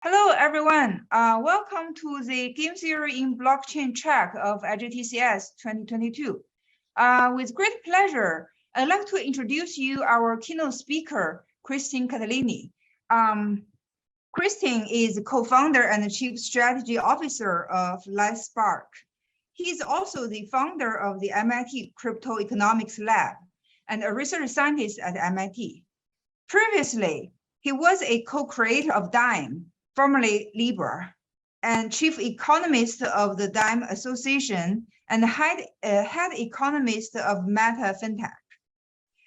Hello, everyone. Welcome to the Game Theory in Blockchain track of IGTCS 2022. With great pleasure, I'd like to introduce you our keynote speaker, Catalini. Christine is co-founder and chief strategy officer of LifeSpark. He is also the founder of the MIT Crypto Economics Lab and a research scientist at MIT. Previously, he was a co-creator of Dime, formerly Libra, and chief economist of the Dime Association and head economist of Meta FinTech.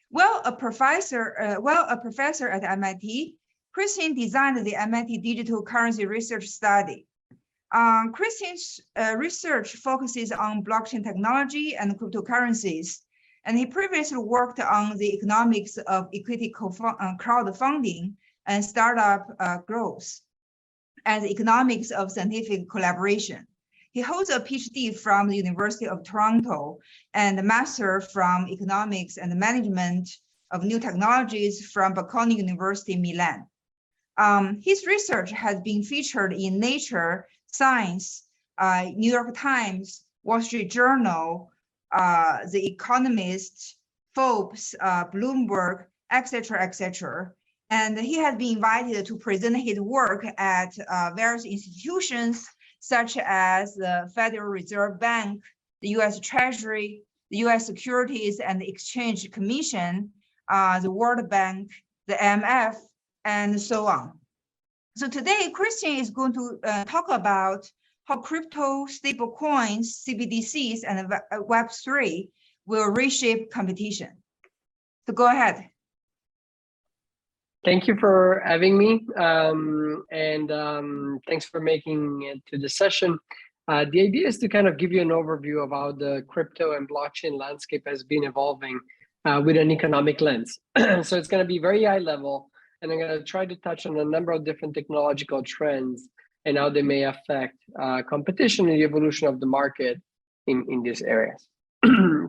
While a professor at MIT, Christine designed the MIT Digital Currency Research Study. Christine's research focuses on blockchain technology and cryptocurrencies, and he previously worked on the economics of equity crowdfunding and startup growth, and the economics of scientific collaboration. He holds a PhD from the University of Toronto and a master from economics and management of new technologies from Bocconi University, Milan. His research has been featured in Nature, Science, New York Times, Wall Street Journal, The Economist, Forbes, Bloomberg, etc., etc. And he has been invited to present his work at various institutions, such as the Federal Reserve Bank, the U.S. Treasury, the U.S. Securities and Exchange Commission, the World Bank, the IMF, and so on. So today, Christian is going to talk about how crypto, stablecoins, CBDCs, and Web3 will reshape competition. So go ahead. Thank you for having me, thanks for making it to the session. The idea is to kind of give you an overview of how the crypto and blockchain landscape has been evolving with an economic lens. So it's going to be very high level, and I'm going to try to touch on a number of different technological trends and how they may affect competition and the evolution of the market in these areas.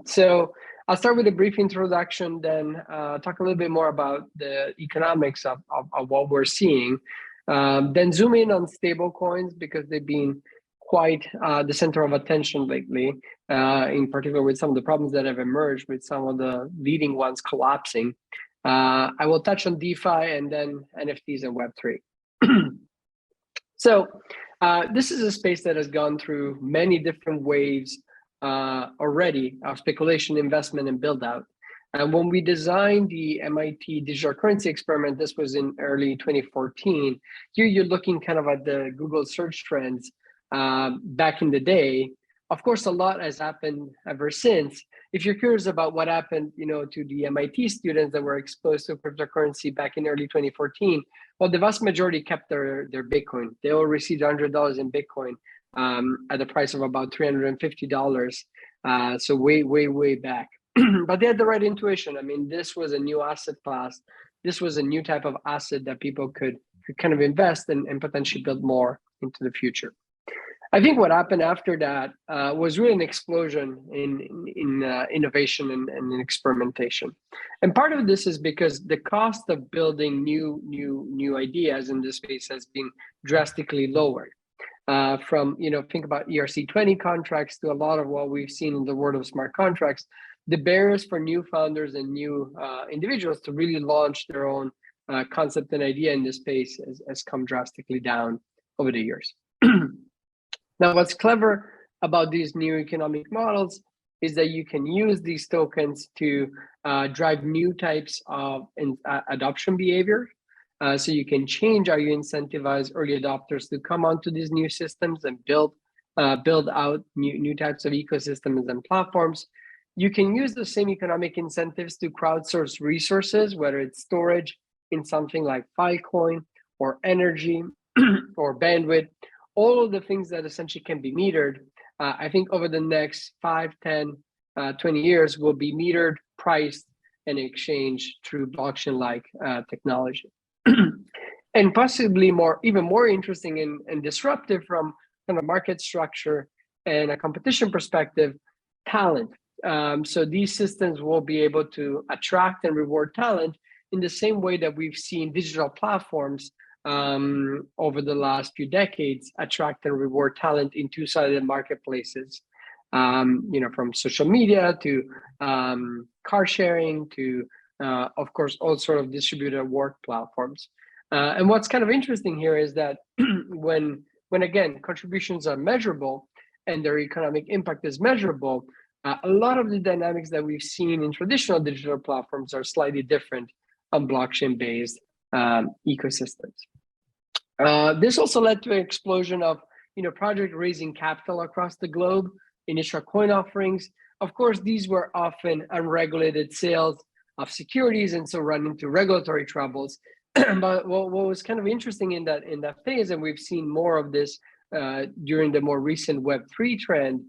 So I'll start with a brief introduction, then talk a little bit more about the economics of what we're seeing, then zoom in on stablecoins because they've been quite the center of attention lately, in particular with some of the problems that have emerged with some of the leading ones collapsing. I will touch on DeFi and then NFTs and Web3. So this is a space that has gone through many different waves already of speculation, investment, and build out. And when we designed the MIT digital currency experiment, this was in early 2014. Here you're looking kind of at the Google search trends back in the day. Of course, a lot has happened ever since. If you're curious about what happened, to the MIT students that were exposed to cryptocurrency back in early 2014, well, the vast majority kept their Bitcoin. They all received $100 in Bitcoin at the price of about $350. So way back. But they had the right intuition. I mean, this was a new asset class. This was a new type of asset that people could kind of invest and potentially build more into the future. I think what happened after that was really an explosion in innovation and experimentation. And part of this is because the cost of building new ideas in this space has been drastically lowered. From, think about ERC-20 contracts to a lot of what we've seen in the world of smart contracts, the barriers for new founders and new individuals to really launch their own concept and idea in this space has come drastically down over the years. Now, what's clever about these new economic models is that you can use these tokens to drive new types of adoption behavior. So you can change how you incentivize early adopters to come onto these new systems and build out new types of ecosystems and platforms. You can use the same economic incentives to crowdsource resources, whether it's storage in something like Filecoin or energy or bandwidth, all of the things that essentially can be metered. I think over the next 5, 10, 20 years will be metered, priced, and exchanged through blockchain-like technology. And possibly even more interesting and disruptive from kind of market structure and a competition perspective, talent. So these systems will be able to attract and reward talent in the same way that we've seen digital platforms over the last few decades attract and reward talent in two-sided marketplaces, from social media to car sharing to, of course, all sort of distributed work platforms. And what's kind of interesting here is that when again, contributions are measurable and their economic impact is measurable, a lot of the dynamics that we've seen in traditional digital platforms are slightly different on blockchain-based ecosystems. This also led to an explosion of project raising capital across the globe, initial coin offerings. Of course, these were often unregulated sales of securities and so run into regulatory troubles. But what was kind of interesting in that phase, and we've seen more of this during the more recent Web3 trend,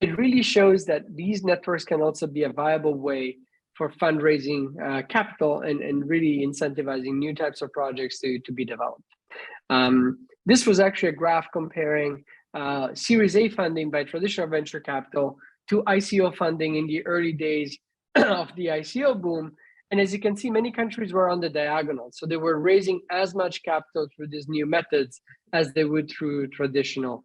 it really shows that these networks can also be a viable way for fundraising capital and really incentivizing new types of projects to be developed. This was actually a graph comparing Series A funding by traditional venture capital to ICO funding in the early days of the ICO boom. And as you can see, many countries were on the diagonal. So they were raising as much capital through these new methods as they would through traditional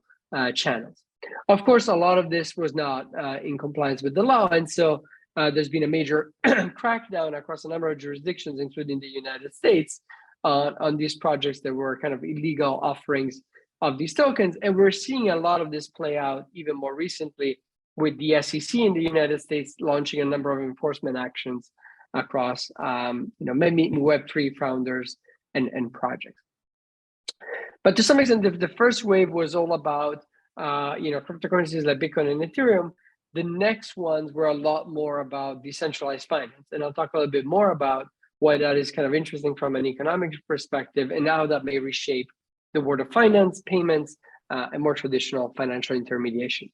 channels. Of course, a lot of this was not in compliance with the law. And so there's been a major crackdown across a number of jurisdictions, including the United States, on these projects that were kind of illegal offerings of these tokens. And we're seeing a lot of this play out even more recently with the SEC in the United States launching a number of enforcement actions across many Web3 founders and projects. But to some extent, the first wave was all about cryptocurrencies like Bitcoin and Ethereum. The next ones were a lot more about decentralized finance. And I'll talk a little bit more about why that is kind of interesting from an economic perspective and how that may reshape the world of finance, payments, and more traditional financial intermediation.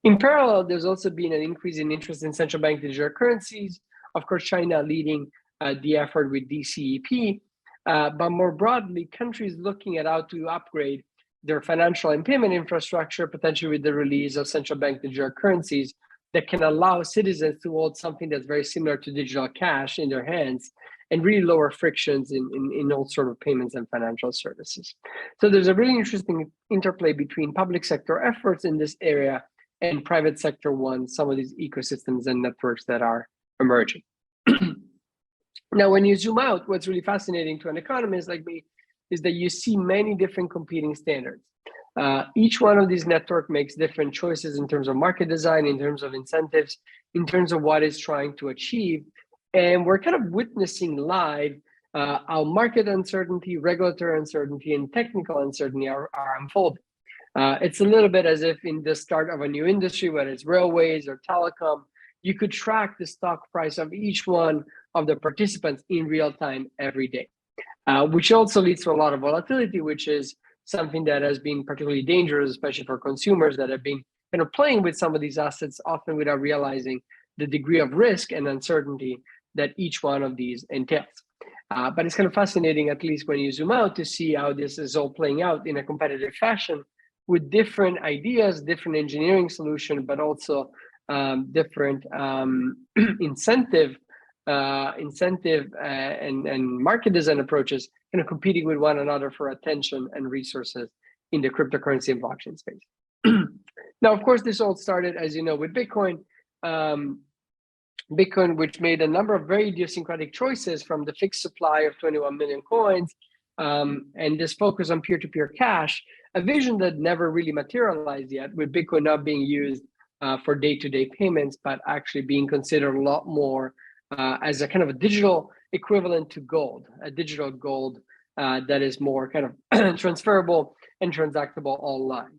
In parallel, there's also been an increase in interest in central bank digital currencies. Of course, China leading the effort with DCEP, but more broadly, countries looking at how to upgrade their financial and payment infrastructure, potentially with the release of central bank digital currencies that can allow citizens to hold something that's very similar to digital cash in their hands and really lower frictions in all sort of payments and financial services. So there's a really interesting interplay between public sector efforts in this area and private sector ones, some of these ecosystems and networks that are emerging. Now, when you zoom out, what's really fascinating to an economist like me is that you see many different competing standards. Each one of these networks makes different choices in terms of market design, in terms of incentives, in terms of what it's trying to achieve. And we're kind of witnessing live how market uncertainty, regulatory uncertainty, and technical uncertainty are unfolding. It's a little bit as if in the start of a new industry, whether it's railways or telecom, you could track the stock price of each one of the participants in real time every day, which also leads to a lot of volatility, which is something that has been particularly dangerous, especially for consumers that have been kind of playing with some of these assets, often without realizing the degree of risk and uncertainty that each one of these entails. But it's kind of fascinating, at least when you zoom out, to see how this is all playing out in a competitive fashion with different ideas, different engineering solutions, but also different incentive and market design approaches kind of competing with one another for attention and resources in the cryptocurrency and blockchain space. Now, of course, this all started, as you know, with Bitcoin. Bitcoin, which made a number of very idiosyncratic choices from the fixed supply of 21 million coins and this focus on peer-to-peer cash, a vision that never really materialized yet, with Bitcoin not being used for day-to-day payments, but actually being considered a lot more as a kind of a digital equivalent to gold, a digital gold that is more kind of transferable and transactable online.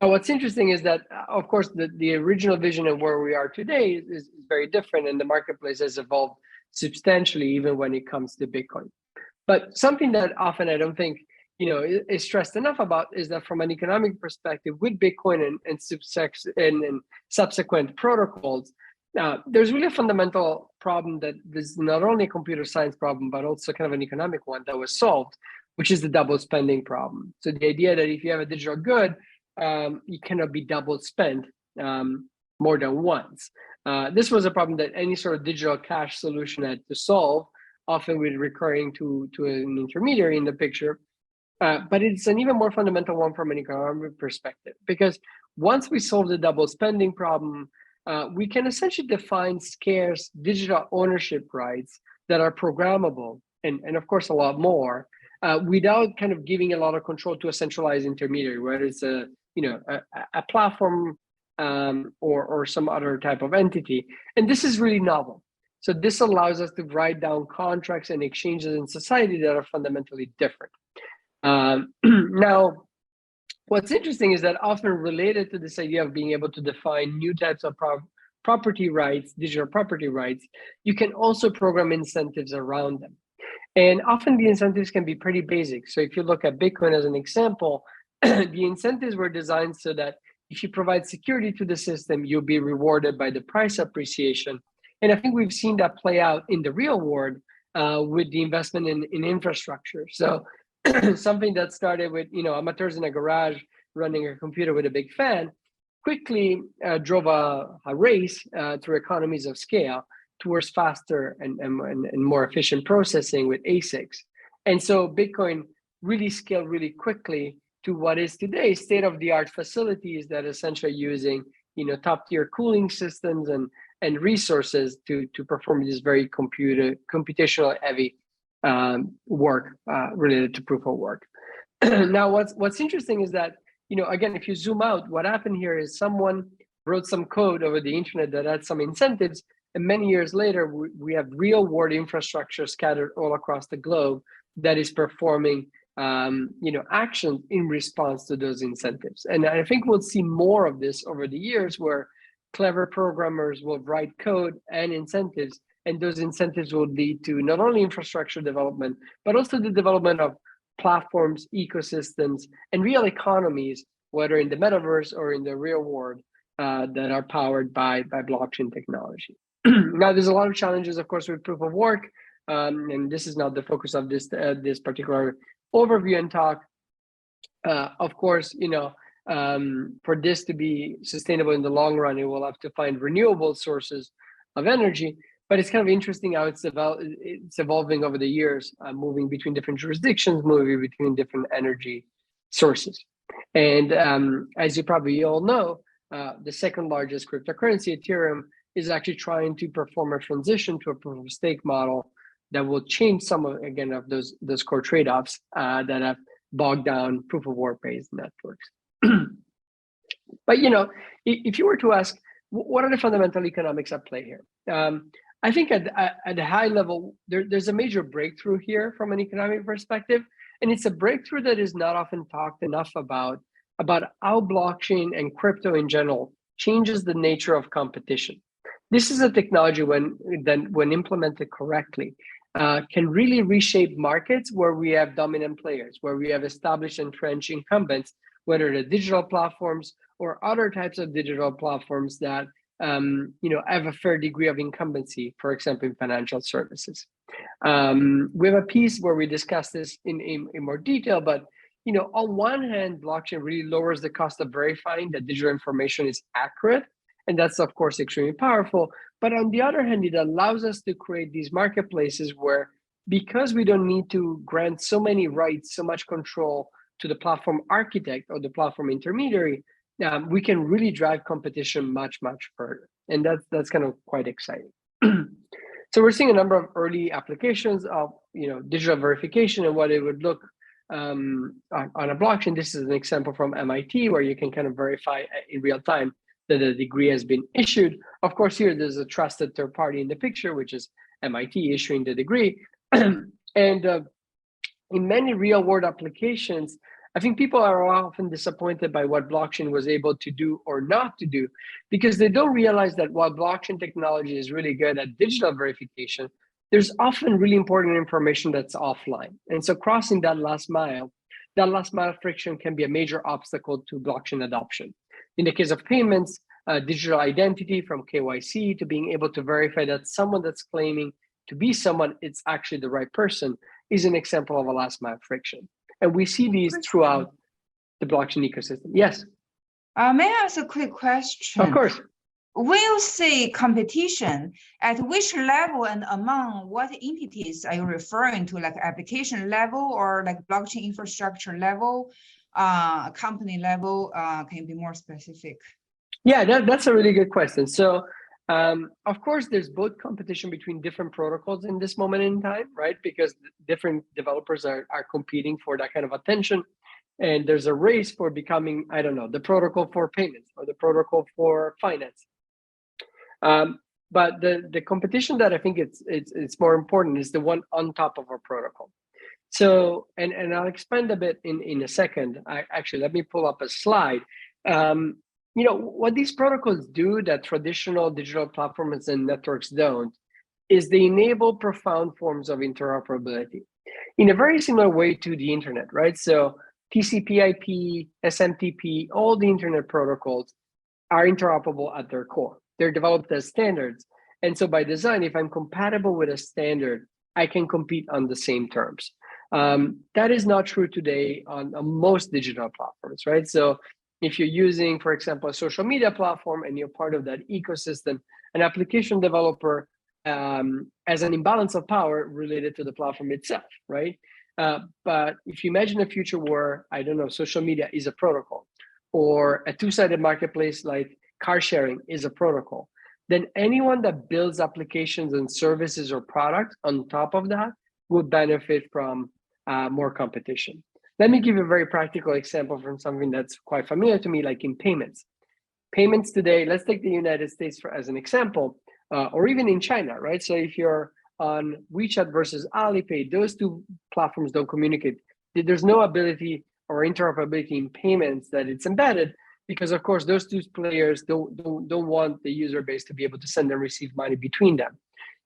Now, what's interesting is that, of course, the original vision of where we are today is very different, and the marketplace has evolved substantially, even when it comes to Bitcoin. But something that often I don't think is stressed enough about is that from an economic perspective, with Bitcoin and subsequent protocols, there's really a fundamental problem that is not only a computer science problem, but also kind of an economic one that was solved, which is the double spending problem. So the idea that if you have a digital good, you cannot be double spent more than once. This was a problem that any sort of digital cash solution had to solve, often with recurring to an intermediary in the picture. But it's an even more fundamental one from an economic perspective, because once we solve the double spending problem, we can essentially define scarce digital ownership rights that are programmable, and of course a lot more, without kind of giving a lot of control to a centralized intermediary, whether it's a platform or some other type of entity. And this is really novel. So this allows us to write down contracts and exchanges in society that are fundamentally different. Now, what's interesting is that often related to this idea of being able to define new types of property rights, digital property rights, you can also program incentives around them. And often the incentives can be pretty basic. So if you look at Bitcoin as an example, the incentives were designed so that if you provide security to the system, you'll be rewarded by the price appreciation. And I think we've seen that play out in the real world with the investment in infrastructure. So something that started with amateurs in a garage running a computer with a big fan quickly drove a race through economies of scale towards faster and more efficient processing with ASICs. And so Bitcoin really scaled really quickly to what is today state-of-the-art facilities that essentially are using top-tier cooling systems and resources to perform this very computational heavy work related to proof of work. Now, what's interesting is that, again, if you zoom out, what happened here is someone wrote some code over the internet that had some incentives, and many years later, we have real world infrastructure scattered all across the globe that is performing actions in response to those incentives. And I think we'll see more of this over the years, where clever programmers will write code and incentives, and those incentives will lead to not only infrastructure development, but also the development of platforms, ecosystems, and real economies, whether in the metaverse or in the real world, that are powered by blockchain technology. Now, there's a lot of challenges, of course, with proof of work, and this is not the focus of this particular overview and talk. Of course, for this to be sustainable in the long run, it will have to find renewable sources of energy. But it's kind of interesting how it's evolving over the years, moving between different jurisdictions, moving between different energy sources. And as you probably all know, the second largest cryptocurrency, Ethereum, is actually trying to perform a transition to a proof of stake model that will change some of those core trade-offs that have bogged down proof of work based networks. But if you were to ask, what are the fundamental economics at play here? I think at a high level, there's a major breakthrough here from an economic perspective, and it's a breakthrough that is not often talked enough about how blockchain and crypto in general changes the nature of competition. This is a technology when implemented correctly, can really reshape markets where we have dominant players, where we have established entrenched incumbents, whether the digital platforms or other types of digital platforms that have a fair degree of incumbency, for example, in financial services. We have a piece where we discuss this in more detail, but on one hand, blockchain really lowers the cost of verifying that digital information is accurate, and that's of course extremely powerful. But on the other hand, it allows us to create these marketplaces where, because we don't need to grant so many rights, so much control to the platform architect or the platform intermediary, we can really drive competition much further, and that's kind of quite exciting. So we're seeing a number of early applications of digital verification and what it would look on a blockchain. This is an example from MIT where you can kind of verify in real time that a degree has been issued. Of course, here there's a trusted third party in the picture, which is MIT issuing the degree. And in many real world applications, I think people are often disappointed by what blockchain was able to do or not to do, because they don't realize that while blockchain technology is really good at digital verification, there's often really important information that's offline. And so crossing that last mile friction can be a major obstacle to blockchain adoption. In the case of payments, digital identity from KYC to being able to verify that someone that's claiming to be someone, it's actually the right person, is an example of a last mile friction. And we see these throughout the blockchain ecosystem. Yes? May I ask a quick question? Of course. when you say competition, at which level and among what entities are you referring to, like application level or like blockchain infrastructure level, company level? Can you be more specific? Yeah, that's a really good question. So, of course, there's both competition between different protocols in this moment in time, right? Because different developers are competing for that kind of attention. And there's a race for becoming, I don't know, the protocol for payments or the protocol for finance. But the competition that I think it's more important is the one on top of our protocol. So, and I'll expand a bit in a second. Actually, let me pull up a slide. You know, what these protocols do that traditional digital platforms and networks don't is they enable profound forms of interoperability in a very similar way to the internet, right? So TCP/IP, SMTP, all the internet protocols are interoperable at their core. They're developed as standards. And so by design, if I'm compatible with a standard, I can compete on the same terms. That is not true today on most digital platforms, right? So if you're using, for example, a social media platform and you're part of that ecosystem, an application developer has an imbalance of power related to the platform itself, right? But if you imagine a future where, I don't know, social media is a protocol, or a two-sided marketplace like car sharing is a protocol, then anyone that builds applications and services or products on top of that would benefit from more competition. Let me give you a very practical example from something that's quite familiar to me, like in payments. Payments today, let's take the United States as an example, or even in China, right? So if you're on WeChat versus Alipay, those two platforms don't communicate. There's no ability or interoperability in payments that it's embedded, because of course those two players don't want the user base to be able to send and receive money between them.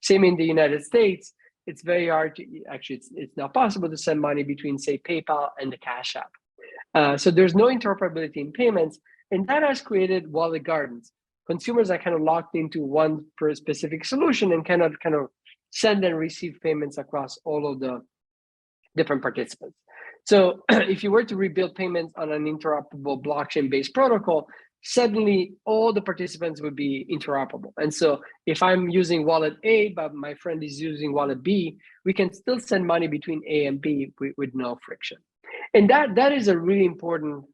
Same in the United States, it's very hard to, actually it's not possible to send money between, say, PayPal and the Cash App. So there's no interoperability in payments, and that has created walled gardens. Consumers are kind of locked into one specific solution and cannot kind of send and receive payments across all of the different participants. So if you were to rebuild payments on an interoperable blockchain-based protocol, suddenly all the participants would be interoperable. And so if I'm using wallet A, but my friend is using wallet B, we can still send money between A and B with no friction. And that is a really important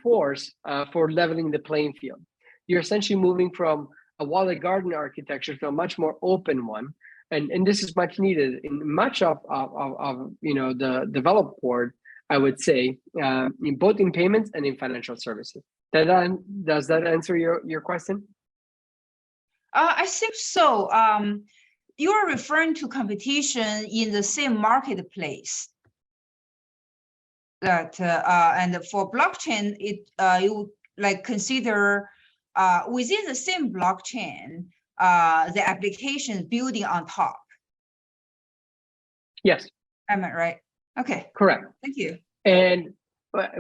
force for leveling the playing field. You're essentially moving from a walled garden architecture to a much more open one. And this is much needed in much of the developed world, I would say, in both in payments and in financial services. Does that answer your question? I think so. You are referring to competition in the same marketplace. That and for blockchain, you like consider within the same blockchain, the application building on top. Yes. Am I right? Okay. Correct. Thank you. And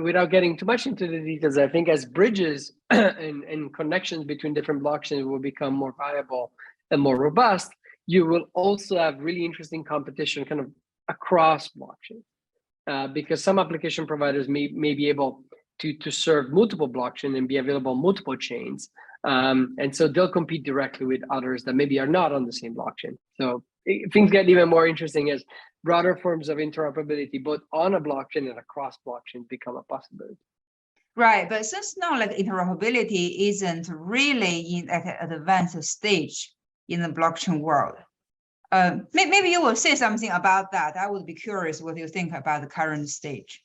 without getting too much into the details, I think as bridges and connections between different blockchains will become more viable and more robust, you will also have really interesting competition kind of across blockchains. Because some application providers may be able to serve multiple blockchains and be available on multiple chains. And so they'll compete directly with others that maybe are not on the same blockchain. So things get even more interesting as broader forms of interoperability, both on a blockchain and across blockchains, become a possibility. Right, but since now like interoperability isn't really in at an advanced stage in the blockchain world, maybe you will say something about that. I would be curious what you think about the current stage.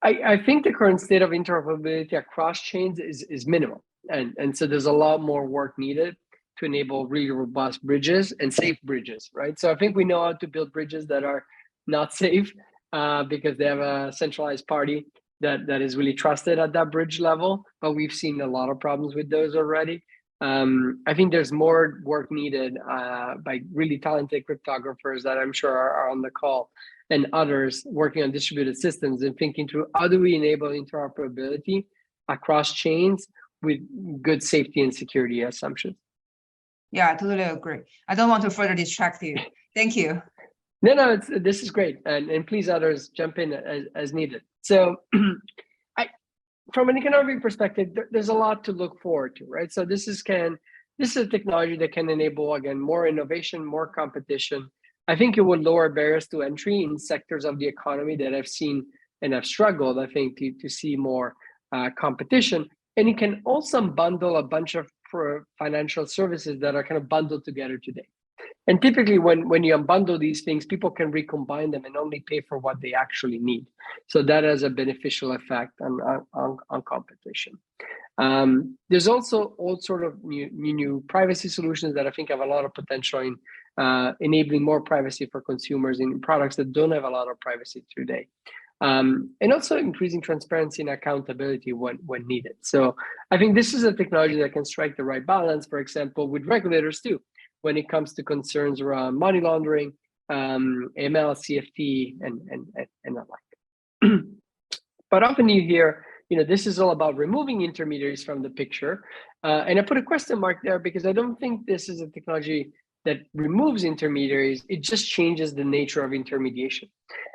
I think the current state of interoperability across chains is minimal. And so there's a lot more work needed to enable really robust bridges and safe bridges, right? So I think we know how to build bridges that are not safe because they have a centralized party that is really trusted at that bridge level, but we've seen a lot of problems with those already. I think there's more work needed by really talented cryptographers that I'm sure are on the call, and others working on distributed systems and thinking through how do we enable interoperability across chains with good safety and security assumptions. Yeah, I totally agree. I don't want to further distract you. Thank you. No, this is great. And please others jump in as needed. So from an economic perspective, there's a lot to look forward to, right? So this is this is a technology that can enable, again, more innovation, more competition. I think it will lower barriers to entry in sectors of the economy that I've seen and have struggled, I think, to see more competition. And it can also bundle a bunch of financial services that are kind of bundled together today. And typically when you unbundle these things, people can recombine them and only pay for what they actually need. So that has a beneficial effect on competition. There's also all sort of new privacy solutions that I think have a lot of potential in enabling more privacy for consumers in products that don't have a lot of privacy today. And also increasing transparency and accountability when needed. So I think this is a technology that can strike the right balance, for example, with regulators too, when it comes to concerns around money laundering, AML, CFT, and the like. But often you hear, this is all about removing intermediaries from the picture. And I put a question mark there because I don't think this is a technology that removes intermediaries. It just changes the nature of intermediation.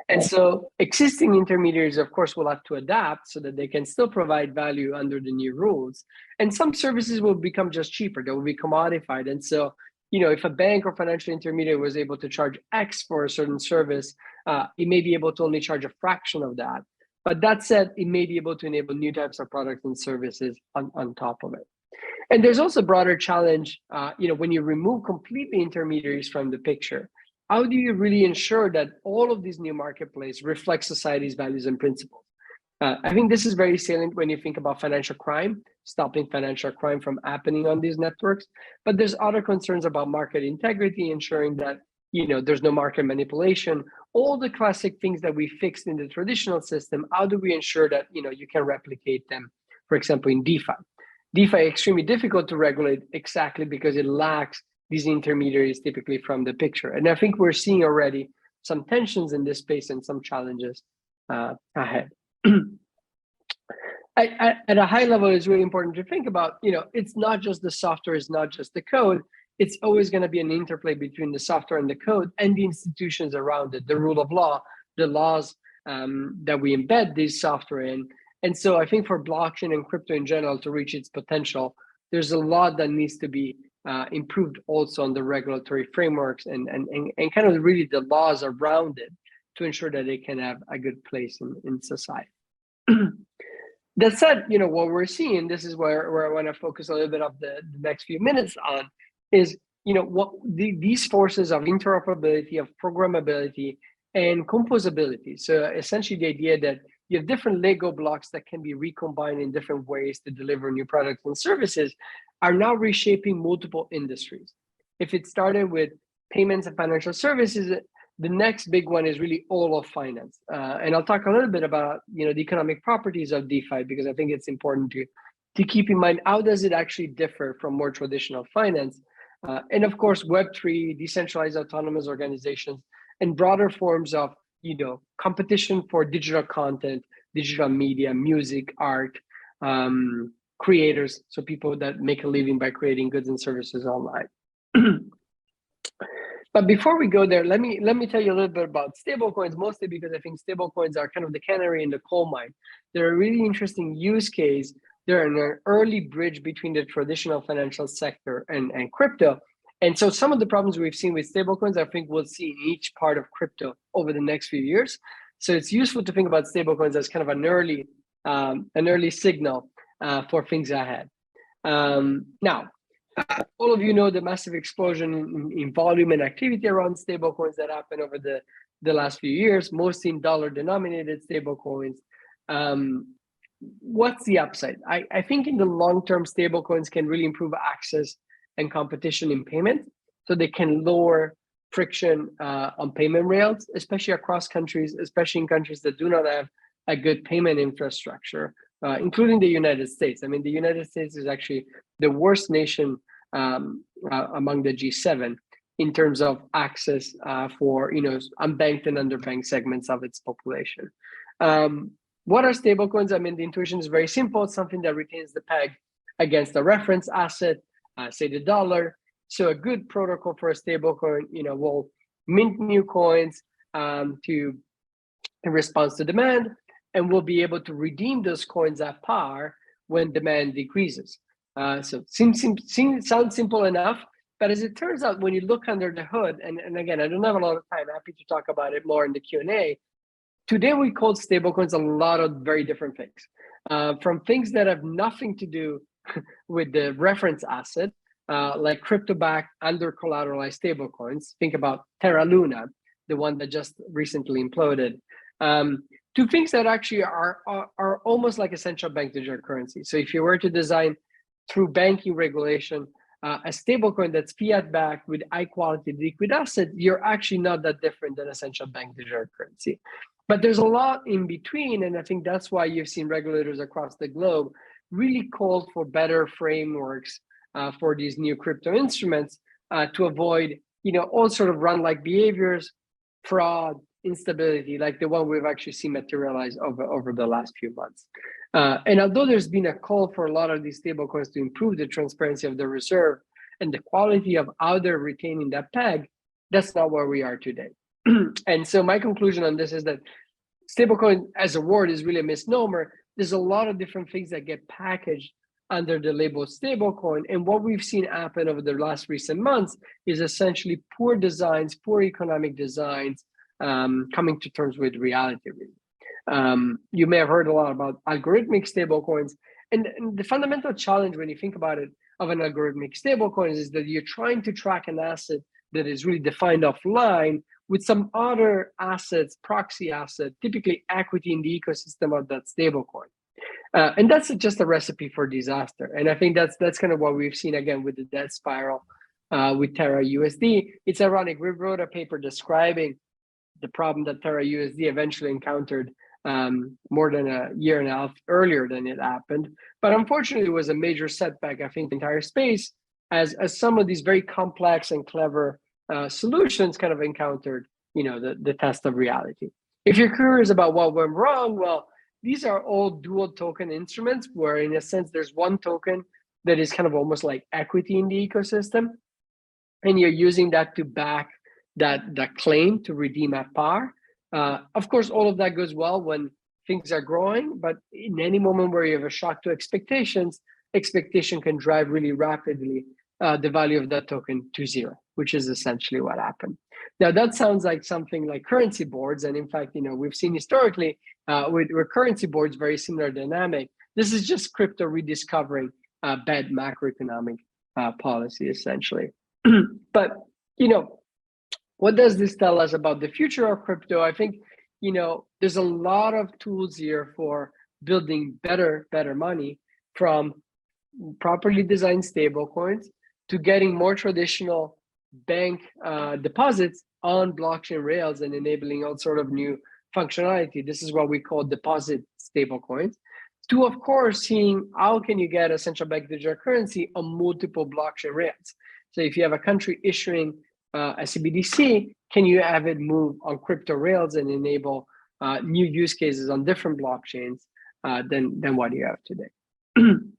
And so existing intermediaries, of course, will have to adapt so that they can still provide value under the new rules. And some services will become just cheaper. They will be commodified. And so, if a bank or financial intermediary was able to charge X for a certain service, it may be able to only charge a fraction of that. But that said, it may be able to enable new types of products and services on top of it. And there's also a broader challenge, when you remove completely intermediaries from the picture, how do you really ensure that all of these new marketplaces reflect society's values and principles? I think this is very salient when you think about financial crime, stopping financial crime from happening on these networks. But there's other concerns about market integrity, ensuring that there's no market manipulation, all the classic things that we fixed in the traditional system. How do we ensure that you can replicate them, for example, in DeFi? DeFi is extremely difficult to regulate exactly because it lacks these intermediaries typically from the picture. And I think we're seeing already some tensions in this space and some challenges ahead. At a high level, it's really important to think about, it's not just the software, it's not just the code. It's always going to be an interplay between the software and the code and the institutions around it, the rule of law, the laws that we embed this software in. And so I think for blockchain and crypto in general to reach its potential, there's a lot that needs to be improved also on the regulatory frameworks and kind of really the laws around it to ensure that it can have a good place in society. That said, what we're seeing, this is where I want to focus a little bit of the next few minutes on, is what these forces of interoperability, of programmability, and composability. So essentially the idea that you have different Lego blocks that can be recombined in different ways to deliver new products and services are now reshaping multiple industries. If it started with payments and financial services, the next big one is really all of finance. And I'll talk a little bit about the economic properties of DeFi, because I think it's important to keep in mind how does it actually differ from more traditional finance. And of course, Web3, decentralized autonomous organizations, and broader forms of competition for digital content, digital media, music, art, creators, so people that make a living by creating goods and services online. But before we go there, let me tell you a little bit about stablecoins, mostly because I think stablecoins are kind of the canary in the coal mine. They're a really interesting use case. They're an early bridge between the traditional financial sector and crypto. And so some of the problems we've seen with stablecoins, I think we'll see in each part of crypto over the next few years. So it's useful to think about stablecoins as kind of an early signal for things ahead. Now, all of you know the massive explosion in volume and activity around stablecoins that happened over the last few years, mostly in dollar-denominated stablecoins. What's the upside? I think in the long term, stablecoins can really improve access and competition in payment, so they can lower friction on payment rails, especially across countries, especially in countries that do not have a good payment infrastructure, including the United States. I mean, the United States is actually the worst nation among the G7 in terms of access for unbanked and underbanked segments of its population. What are stablecoins? I mean, the intuition is very simple. It's something that retains the peg against a reference asset, say the dollar. So a good protocol for a stablecoin, will mint new coins in response to demand, and will be able to redeem those coins at par when demand decreases. So sounds simple enough, but as it turns out, when you look under the hood, and again, I don't have a lot of time, happy to talk about it more in the Q&A. Today, we call stablecoins a lot of very different things, from things that have nothing to do with the reference asset, like crypto-backed under collateralized stablecoins. Think about Terra Luna, the one that just recently imploded, to things that actually are almost like a central bank digital currency. So if you were to design through banking regulation a stablecoin that's fiat-backed with high-quality liquid assets, you're actually not that different than a central bank digital currency. But there's a lot in between, and I think that's why you've seen regulators across the globe really call for better frameworks for these new crypto instruments to avoid, all sort of run-like behaviors, fraud, instability, like the one we've actually seen materialize over the last few months. And although there's been a call for a lot of these stablecoins to improve the transparency of the reserve and the quality of how they're retaining that peg, that's not where we are today. And so my conclusion on this is that stablecoin as a word is really a misnomer. There's a lot of different things that get packaged under the label stablecoin. And what we've seen happen over the last recent months is essentially poor designs, poor economic designs, coming to terms with reality, really. You may have heard a lot about algorithmic stablecoins. And the fundamental challenge when you think about it of an algorithmic stablecoin is that you're trying to track an asset that is really defined offline with some other assets, proxy asset, typically equity in the ecosystem of that stablecoin. And that's just a recipe for disaster. And I think that's kind of what we've seen again with the debt spiral with Terra USD. It's ironic. We wrote a paper describing the problem that Terra USD eventually encountered more than a year and a half earlier than it happened. But unfortunately, it was a major setback, I think, the entire space, as some of these very complex and clever solutions kind of encountered, the test of reality. If you're curious about what went wrong, well, these are all dual token instruments where, in a sense, there's one token that is kind of almost like equity in the ecosystem, and you're using that to back that claim to redeem at par. Of course, all of that goes well when things are growing, but in any moment where you have a shock to expectations, expectation can drive really rapidly the value of that token to zero, which is essentially what happened. Now, that sounds like something like currency boards. And in fact, we've seen historically with currency boards, very similar dynamic. This is just crypto rediscovering bad macroeconomic policy, essentially. But, what does this tell us about the future of crypto? I think, there's a lot of tools here for building better money, from properly designed stablecoins to getting more traditional bank deposits on blockchain rails and enabling all sort of new functionality. This is what we call deposit stablecoins. To, of course, seeing how can you get a central bank digital currency on multiple blockchain rails. So if you have a country issuing a CBDC, can you have it move on crypto rails and enable new use cases on different blockchains than what you have today?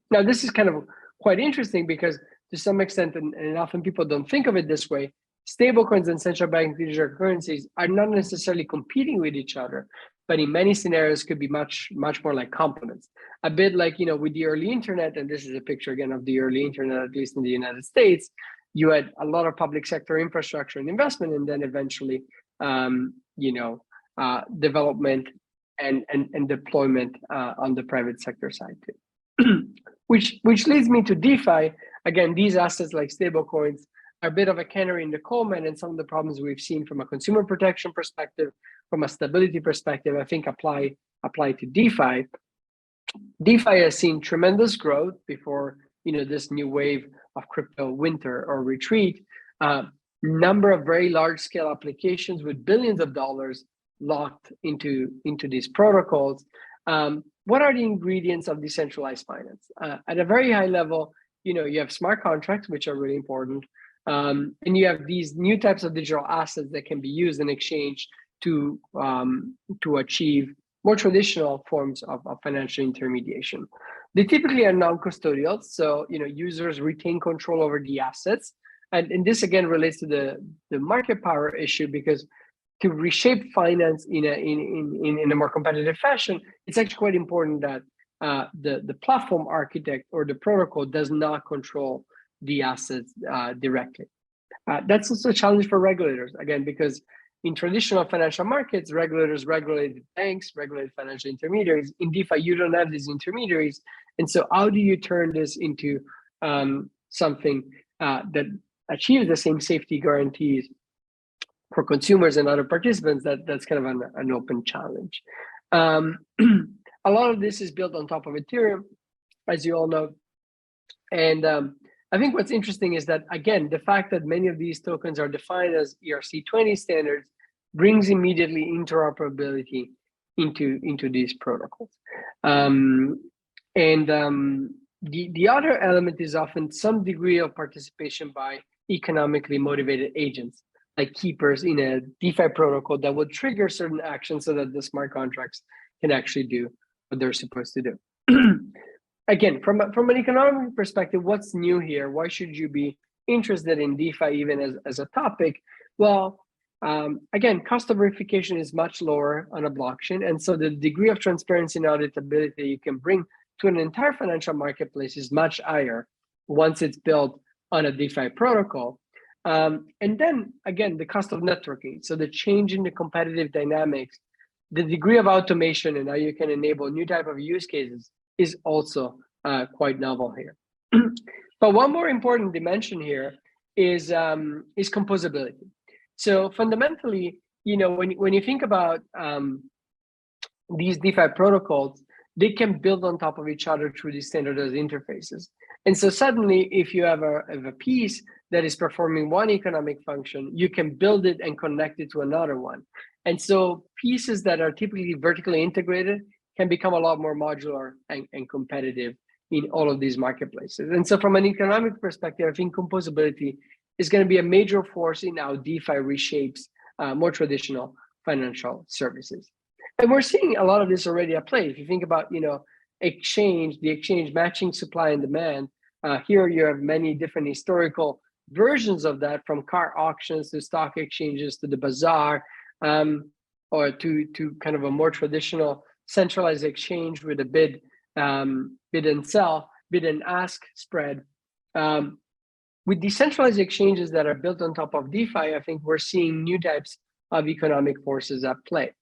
Now, this is kind of quite interesting because to some extent, and often people don't think of it this way, stablecoins and central bank digital currencies are not necessarily competing with each other, but in many scenarios could be much more like complements. A bit like, with the early internet, and this is a picture again of the early internet, at least in the United States, you had a lot of public sector infrastructure and investment, and then eventually, development and deployment on the private sector side too. Which leads me to DeFi. Again, these assets like stablecoins are a bit of a canary in the coal mine, and some of the problems we've seen from a consumer protection perspective, from a stability perspective, I think apply to DeFi. DeFi has seen tremendous growth before this new wave of crypto winter or retreat. Number of very large scale applications with billions of dollars locked into these protocols. What are the ingredients of decentralized finance? At a very high level, you have smart contracts, which are really important. And you have these new types of digital assets that can be used in exchange to achieve more traditional forms of financial intermediation. They typically are non-custodial, so users retain control over the assets. And this again relates to the market power issue, because to reshape finance in a more competitive fashion, it's actually quite important that the platform architect or the protocol does not control the assets directly. That's also a challenge for regulators, again, because in traditional financial markets, regulators regulate banks, regulate financial intermediaries. In DeFi, you don't have these intermediaries. And so how do you turn this into something that achieves the same safety guarantees for consumers and other participants? That's kind of an open challenge. A lot of this is built on top of Ethereum, as you all know. And I think what's interesting is that, again, the fact that many of these tokens are defined as ERC20 standards brings immediately interoperability into these protocols. The other element is often some degree of participation by economically motivated agents, like keepers in a DeFi protocol that will trigger certain actions so that the smart contracts can actually do what they're supposed to do. Again, from an economic perspective, what's new here? Why should you be interested in DeFi even as a topic? Well, again, cost of verification is much lower on a blockchain. And so the degree of transparency and auditability you can bring to an entire financial marketplace is much higher once it's built on a DeFi protocol. And then, again, the cost of networking. So the change in the competitive dynamics, the degree of automation and how you can enable new type of use cases is also quite novel here. But one more important dimension here is composability. So fundamentally, when you think about these DeFi protocols, they can build on top of each other through these standardized interfaces. And so suddenly, if you have a piece that is performing one economic function, you can build it and connect it to another one. And so pieces that are typically vertically integrated can become a lot more modular and competitive in all of these marketplaces. And so from an economic perspective, I think composability is going to be a major force in how DeFi reshapes more traditional financial services. And we're seeing a lot of this already at play. If you think about, the exchange matching supply and demand, here you have many different historical versions of that, from car auctions to stock exchanges to the bazaar, or to kind of a more traditional centralized exchange with a bid and sell, bid and ask spread. With decentralized exchanges that are built on top of DeFi, I think we're seeing new types of economic forces at play.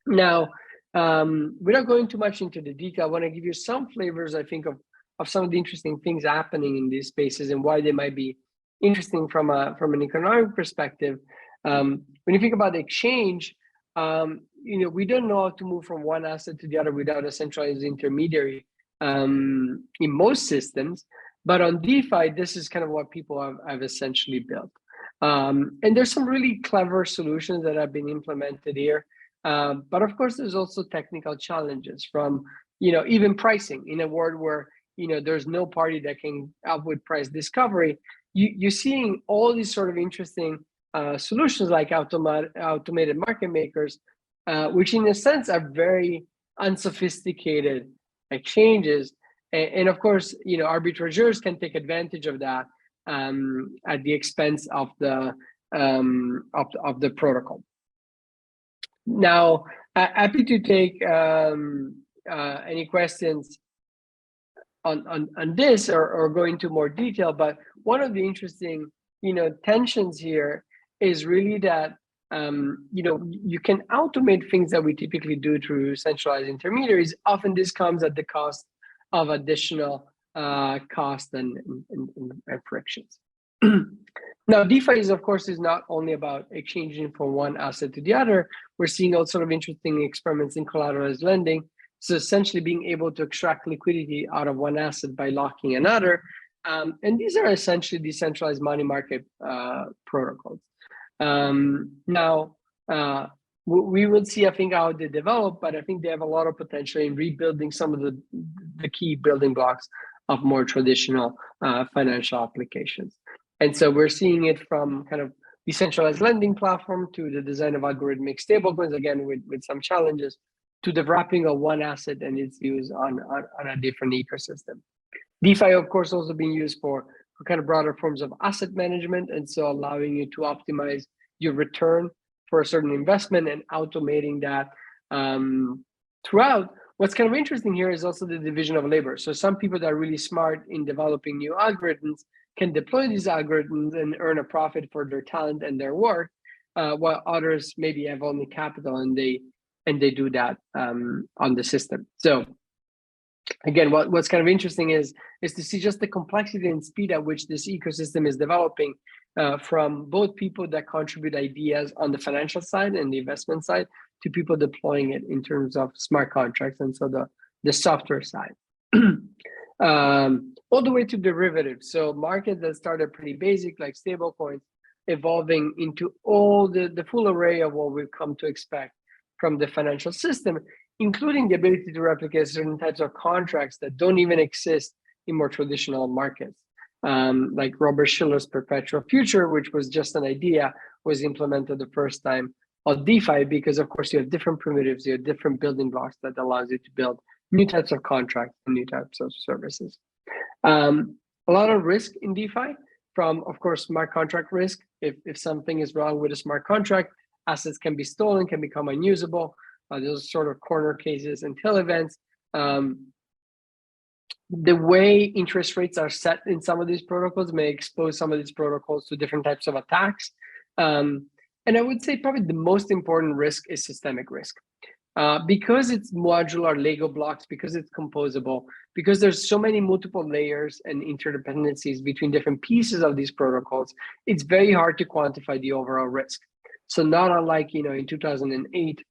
Now, without going too much into the detail, I want to give you some flavors, I think, of some of the interesting things happening in these spaces and why they might be interesting from an economic perspective. When you think about the exchange, we don't know how to move from one asset to the other without a centralized intermediary in most systems. But on DeFi, this is kind of what people have essentially built. And there's some really clever solutions that have been implemented here. But of course, there's also technical challenges from, even pricing in a world where, there's no party that can help with price discovery. You're seeing all these sort of interesting solutions like automated market makers, which in a sense are very unsophisticated exchanges. And of course, arbitrageurs can take advantage of that at the expense of the protocol. Now, happy to take any questions on this or go into more detail. But one of the interesting, tensions here is really that you can automate things that we typically do through centralized intermediaries. Often this comes at the cost of additional cost and frictions. Now, DeFi is, of course, not only about exchanging from one asset to the other. We're seeing all sort of interesting experiments in collateralized lending. So essentially being able to extract liquidity out of one asset by locking another. And these are essentially decentralized money market protocols. Now, we will see, I think, how they develop, but I think they have a lot of potential in rebuilding some of the key building blocks of more traditional financial applications. And so we're seeing it from kind of decentralized lending platform to the design of algorithmic stablecoins, again, with some challenges, to the wrapping of one asset and its use on a different ecosystem. DeFi, of course, also being used for kind of broader forms of asset management, and so allowing you to optimize your return for a certain investment and automating that throughout, What's kind of interesting here is also the division of labor. So some people that are really smart in developing new algorithms can deploy these algorithms and earn a profit for their talent and their work, while others maybe have only capital and they do that on the system. So again, what's kind of interesting is to see just the complexity and speed at which this ecosystem is developing, from both people that contribute ideas on the financial side and the investment side to people deploying it in terms of smart contracts, and so the software side. All the way to derivatives. So markets that started pretty basic, like stablecoins, evolving into all the full array of what we've come to expect from the financial system, including the ability to replicate certain types of contracts that don't even exist in more traditional markets. Like Robert Shiller's perpetual future, which was just an idea, was implemented the first time on DeFi, because of course you have different primitives, you have different building blocks that allows you to build new types of contracts and new types of services. A lot of risk in DeFi, from of course smart contract risk. If something is wrong with a smart contract, assets can be stolen, can become unusable. Those sort of corner cases and tail events. The way interest rates are set in some of these protocols may expose some of these protocols to different types of attacks. And I would say probably the most important risk is systemic risk. Because it's modular Lego blocks, because it's composable, because there's so many multiple layers and interdependencies between different pieces of these protocols, it's very hard to quantify the overall risk. So not unlike, in 2008,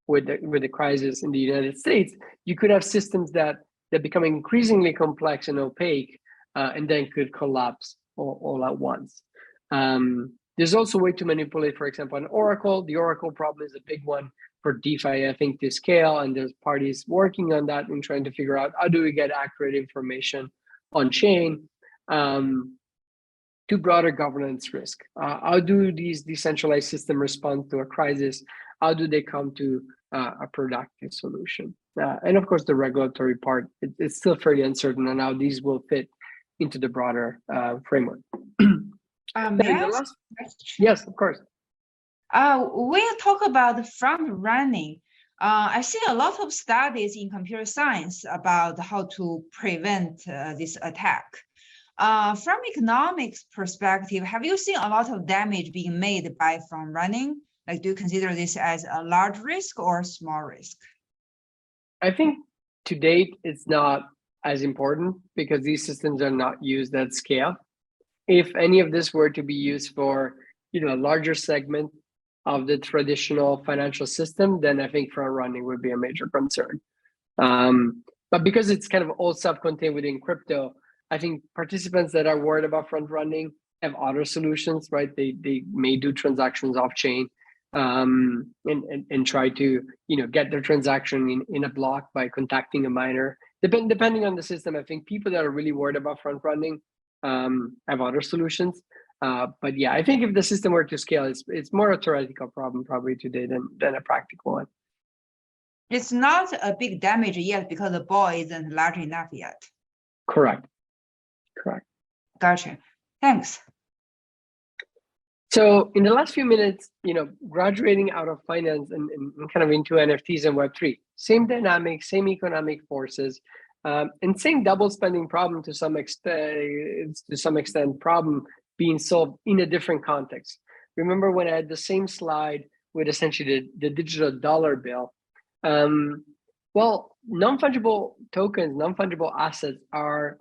with the crisis in the United States, you could have systems that become increasingly complex and opaque, and then could collapse all at once. There's also a way to manipulate, for example, an oracle. The oracle problem is a big one for DeFi, I think, to scale, and there's parties working on that and trying to figure out how do we get accurate information on chain. To broader governance risk. How do these decentralized systems respond to a crisis? How do they come to a productive solution? And of course, the regulatory part, it's still fairly uncertain on how these will fit into the broader framework. May I ask a question? Yes, of course. We'll talk about the front running. I see a lot of studies in computer science about how to prevent this attack. From economics perspective, have you seen a lot of damage being made by front running? Like, do you consider this as a large risk or a small risk? I think to date, it's not as important because these systems are not used at scale. If any of this were to be used for, a larger segment of the traditional financial system, then I think front running would be a major concern. But because it's kind of all self-contained within crypto, I think participants that are worried about front running have other solutions, right? They may do transactions off chain, and try to get their transaction in a block by contacting a miner. Depending on the system, I think people that are really worried about front running have other solutions. But yeah, I think if the system were to scale, it's more a theoretical problem probably today than a practical one. It's not a big damage yet because the ball isn't large enough yet. Correct. Gotcha. Thanks. So in the last few minutes, graduating out of finance and kind of into NFTs and Web3, same dynamics, same economic forces, and same double spending problem to some extent problem being solved in a different context. Remember when I had the same slide with essentially the digital dollar bill? Well, non-fungible tokens, non-fungible assets are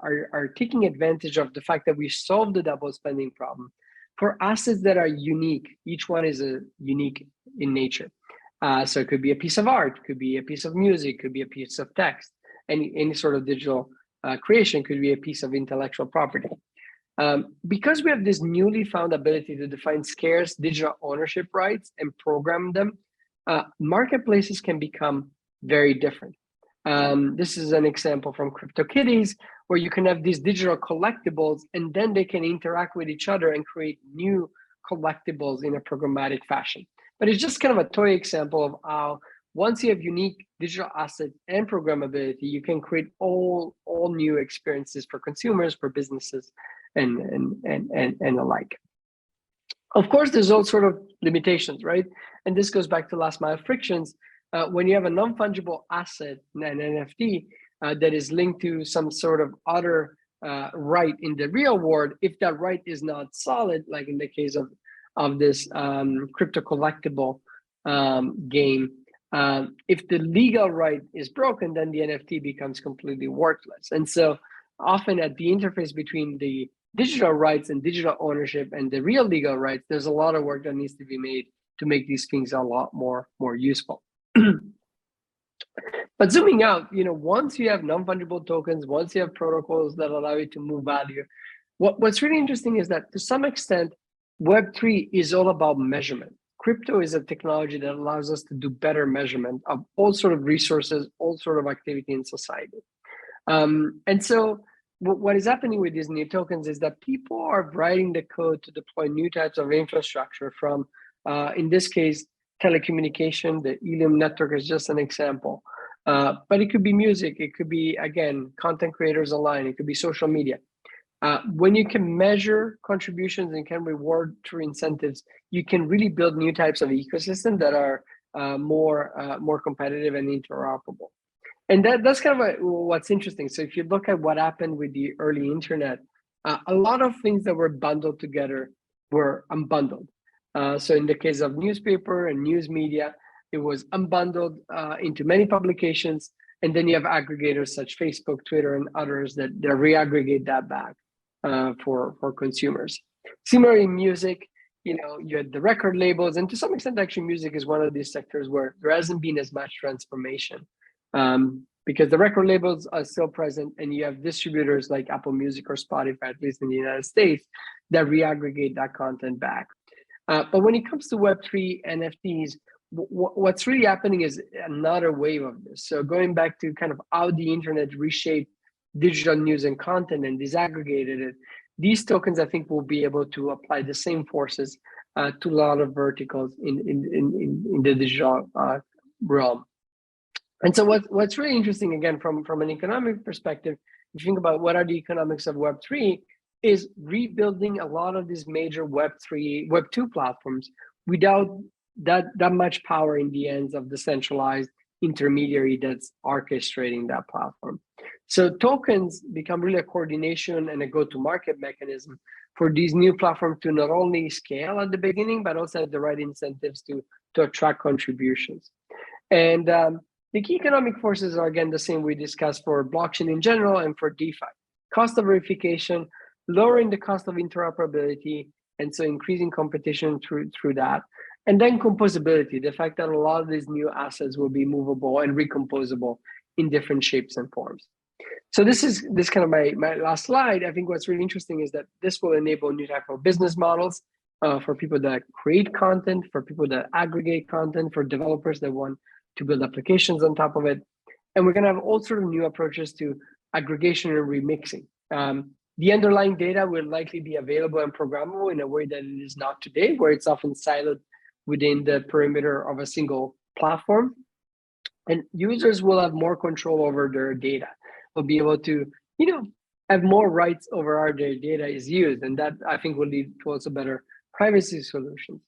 taking advantage of the fact that we solved the double spending problem for assets that are unique. Each one is unique in nature. So it could be a piece of art, could be a piece of music, could be a piece of text. Any sort of digital creation could be a piece of intellectual property. Because we have this newly found ability to define scarce digital ownership rights and program them, marketplaces can become very different. This is an example from CryptoKitties, where you can have these digital collectibles and then they can interact with each other and create new collectibles in a programmatic fashion. But it's just kind of a toy example of how once you have unique digital assets and programmability, you can create all new experiences for consumers, for businesses, and the like. Of course, there's all sort of limitations, right? And this goes back to last mile frictions. when you have a non-fungible asset, an NFT, that is linked to some sort of other right in the real world, if that right is not solid, like in the case of this crypto collectible game, if the legal right is broken, then the NFT becomes completely worthless. And so often at the interface between the digital rights and digital ownership and the real legal rights, there's a lot of work that needs to be made to make these things a lot more useful. But zooming out, once you have non-fungible tokens, once you have protocols that allow you to move value, what's really interesting is that to some extent, Web3 is all about measurement. Crypto is a technology that allows us to do better measurement of all sort of resources, all sort of activity in society. And so what is happening with these new tokens is that people are writing the code to deploy new types of infrastructure from, in this case, telecommunication. The Helium network is just an example. But it could be music. It could be, again, content creators online. It could be social media. When you can measure contributions and can reward through incentives, you can really build new types of ecosystems that are more competitive and interoperable. And that's kind of what's interesting. So if you look at what happened with the early internet, a lot of things that were bundled together were unbundled. So in the case of newspaper and news media, it was unbundled into many publications. And then you have aggregators such Facebook, Twitter, and others that reaggregate that back for consumers. Similarly, in music, you had the record labels, and to some extent, actually, music is one of these sectors where there hasn't been as much transformation. Because the record labels are still present, and you have distributors like Apple Music or Spotify, at least in the United States, that reaggregate that content back. But when it comes to Web3 NFTs, what's really happening is another wave of this. So going back to kind of how the internet reshaped digital news and content and disaggregated it, these tokens, I think, will be able to apply the same forces to a lot of verticals in the digital realm. And so what's really interesting, again, from an economic perspective, if you think about what are the economics of Web3, is rebuilding a lot of these major Web2 platforms without that much power in the hands of the centralized intermediary that's orchestrating that platform. So tokens become really a coordination and a go-to-market mechanism for these new platforms to not only scale at the beginning, but also have the right incentives to attract contributions. And the key economic forces are, again, the same we discussed for blockchain in general and for DeFi. Cost of verification, lowering the cost of interoperability, and so increasing competition through that. And then composability, the fact that a lot of these new assets will be movable and recomposable in different shapes and forms. So this kind of my last slide. I think what's really interesting is that this will enable new type of business models for people that create content, for people that aggregate content, for developers that want to build applications on top of it. And we're going to have all sorts of new approaches to aggregation and remixing. The underlying data will likely be available and programmable in a way that it is not today, where it's often siloed within the perimeter of a single platform. And users will have more control over their data. Will be able to, have more rights over how their data is used. And that, I think, will lead to also better privacy solutions.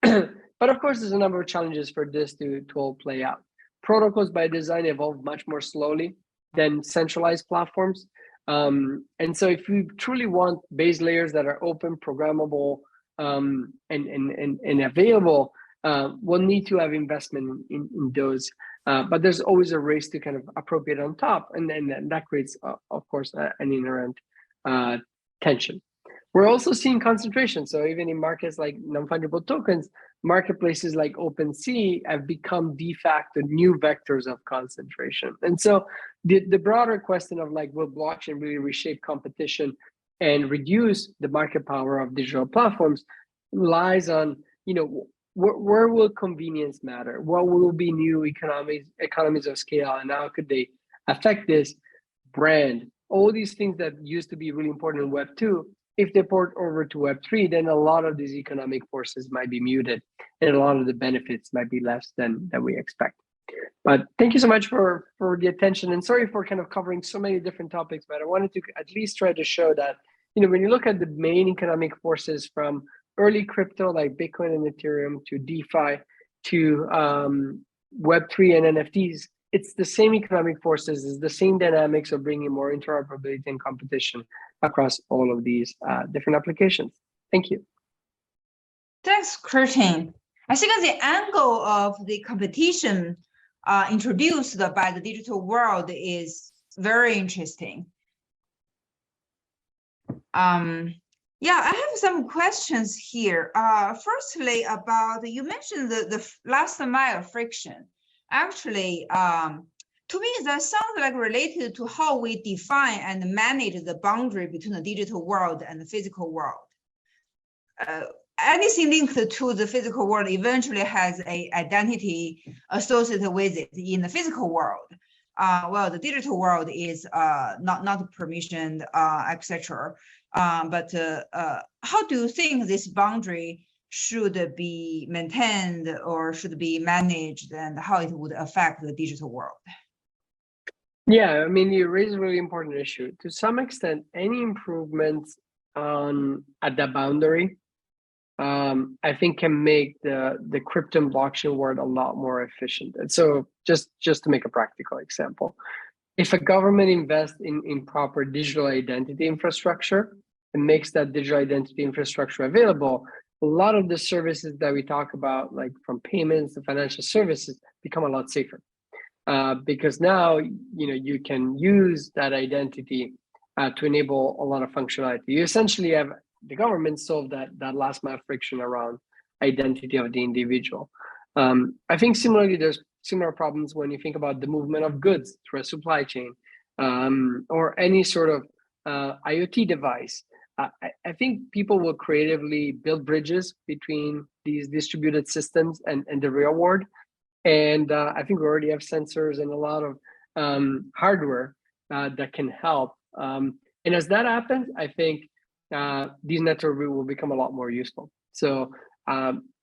But of course, there's a number of challenges for this to all play out. Protocols by design evolve much more slowly than centralized platforms. And so if we truly want base layers that are open, programmable, and available, we'll need to have investment in those. But there's always a race to kind of appropriate on top. And then that creates, of course, an inherent tension. We're also seeing concentration. So even in markets like non-fungible tokens, marketplaces like OpenSea have become de facto new vectors of concentration. And so the broader question of will blockchain really reshape competition and reduce the market power of digital platforms lies on, where will convenience matter? What will be new economies of scale, and how could they affect this? Brand, all these things that used to be really important in Web 2, if they port over to Web 3, then a lot of these economic forces might be muted, and a lot of the benefits might be less than we expect. But thank you so much for the attention, and sorry for kind of covering so many different topics, but I wanted to at least try to show that, when you look at the main economic forces from early crypto like Bitcoin and Ethereum to DeFi to Web3 and NFTs, it's the same economic forces, it's the same dynamics of bringing more interoperability and competition across all of these different applications. Thank you. Thanks, Curtin. I think the angle of the competition introduced by the digital world is very interesting. Yeah, I have some questions here. Firstly, about you mentioned the last mile friction. Actually, to me, that sounds like related to how we define and manage the boundary between the digital world and the physical world. Anything linked to the physical world eventually has an identity associated with it in the physical world. Well, the digital world is not permissioned, etc. But how do you think this boundary should be maintained or should be managed, and how it would affect the digital world? Yeah, I mean, you raise a really important issue. To some extent, any improvements at the boundary, I think can make the crypto and blockchain world a lot more efficient. And so just to make a practical example, if a government invests in proper digital identity infrastructure and makes that digital identity infrastructure available, a lot of the services that we talk about, like from payments to financial services, become a lot safer. Because now, you can use that identity to enable a lot of functionality. You essentially have the government solve that last mile friction around identity of the individual. I think similarly, there's similar problems when you think about the movement of goods through a supply chain, or any sort of IoT device. I think people will creatively build bridges between these distributed systems and the real world. And I think we already have sensors and a lot of hardware that can help. And as that happens, I think these networks will become a lot more useful. So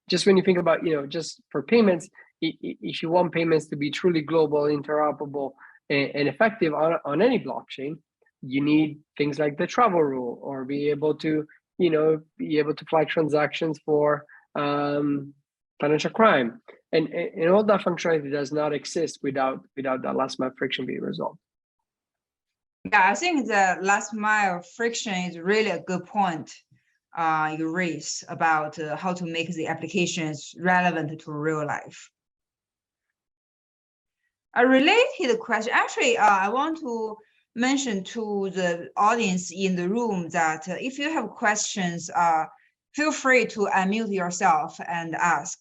just when you think about, just for payments, if you want payments to be truly global, interoperable, and effective on any blockchain, you need things like the travel rule, or be able to flag transactions for financial crime, and all that functionality does not exist without that last mile friction being resolved. Yeah, I think the last mile friction is really a good point you raise about how to make the applications relevant to real life. A related question, actually, I want to mention to the audience in the room that if you have questions, feel free to unmute yourself and ask.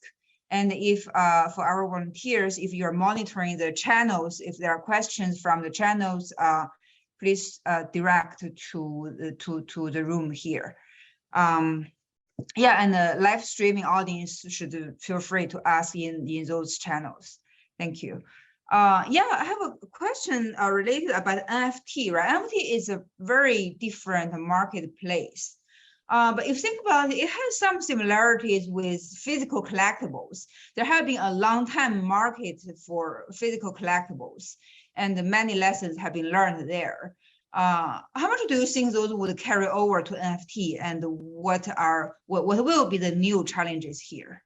And if for our volunteers, if you're monitoring the channels, if there are questions from the channels, please direct to the room here. Yeah, and the live streaming audience should feel free to ask in those channels. Thank you. Yeah, I have a question related about NFT, right? NFT is a very different marketplace. But if you think about it, it has some similarities with physical collectibles. There have been a long time market for physical collectibles, and many lessons have been learned there. How much do you think those would carry over to NFT, and what will be the new challenges here?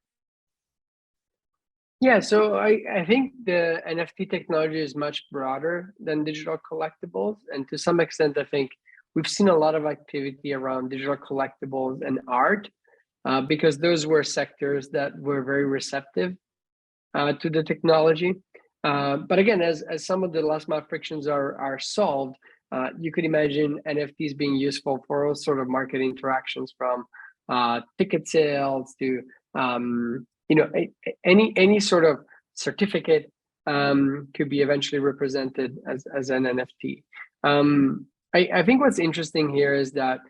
Yeah, so I think the NFT technology is much broader than digital collectibles. And to some extent, I think we've seen a lot of activity around digital collectibles and art, because those were sectors that were very receptive to the technology. But again, as some of the last mile frictions are solved, you could imagine NFTs being useful for all sort of market interactions, from ticket sales to any sort of certificate could be eventually represented as an NFT. I think what's interesting here is that